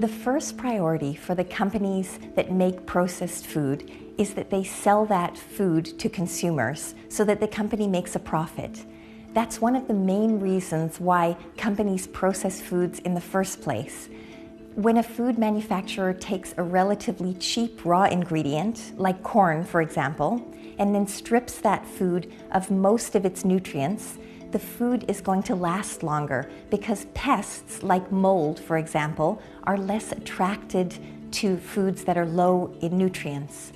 The first priority for the companies that make processed food is that they sell that food to consumers so that the company makes a profit. That's one of the main reasons why companies process foods in the first place. When a food manufacturer takes a relatively cheap raw ingredient, like corn for example, and then strips that food of most of its nutrients, the food is going to last longer because pests like mold, for example, are less attracted to foods that are low in nutrients.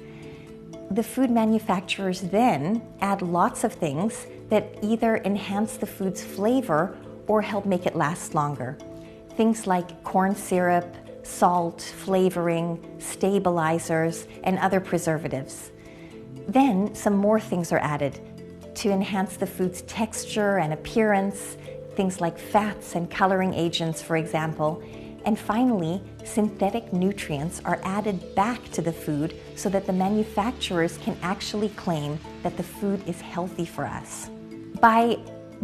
The food manufacturers then add lots of things that either enhance the food's flavor or help make it last longer. Things like corn syrup, salt, flavoring, stabilizers, and other preservatives. Then some more things are added to enhance the food's texture and appearance, things like fats and coloring agents, for example. And finally, synthetic nutrients are added back to the food so that the manufacturers can actually claim that the food is healthy for us. By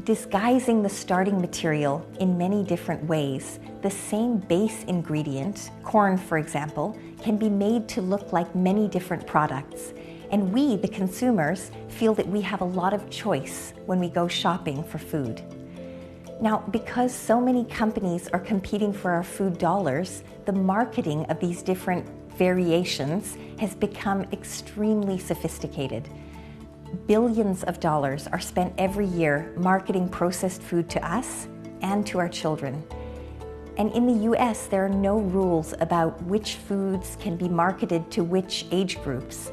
disguising the starting material in many different ways, the same base ingredient, corn for example, can be made to look like many different products. And we, the consumers, feel that we have a lot of choice when we go shopping for food. Now, because so many companies are competing for our food dollars, the marketing of these different variations has become extremely sophisticated. Billions of dollars are spent every year marketing processed food to us and to our children. And in the US, there are no rules about which foods can be marketed to which age groups.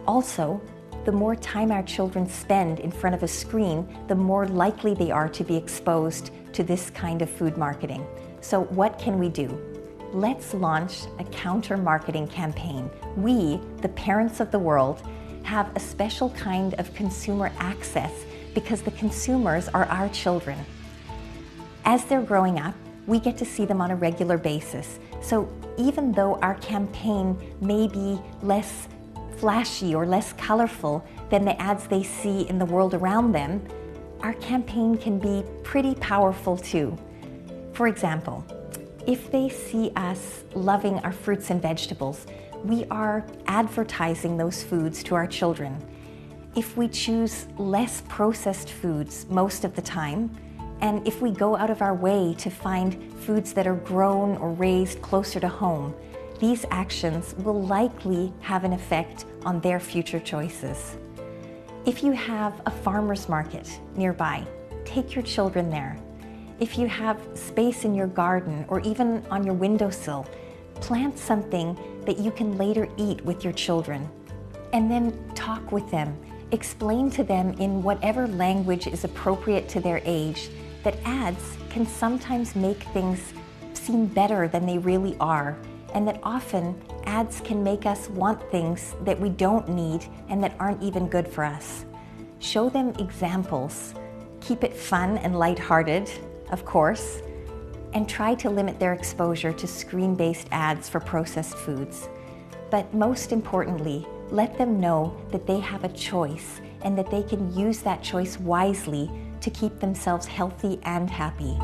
Also, the more time our children spend in front of a screen, the more likely they are to be exposed to this kind of food marketing. So what can we do? Let's launch a counter-marketing campaign. We, the parents of the world, have a special kind of consumer access because the consumers are our children. As they're growing up, we get to see them on a regular basis. So even though our campaign may be less flashy or less colorful than the ads they see in the world around them, our campaign can be pretty powerful too. For example, if they see us loving our fruits and vegetables, we are advertising those foods to our children. If we choose less processed foods most of the time, and if we go out of our way to find foods that are grown or raised closer to home, these actions will likely have an effect on their future choices. If you have a farmer's market nearby, take your children there. If you have space in your garden or even on your windowsill, plant something that you can later eat with your children. And then talk with them. Explain to them in whatever language is appropriate to their age that ads can sometimes make things seem better than they really are, and that often ads can make us want things that we don't need and that aren't even good for us. Show them examples. Keep it fun and lighthearted, of course, and try to limit their exposure to screen-based ads for processed foods. But most importantly, let them know that they have a choice and that they can use that choice wisely to keep themselves healthy and happy.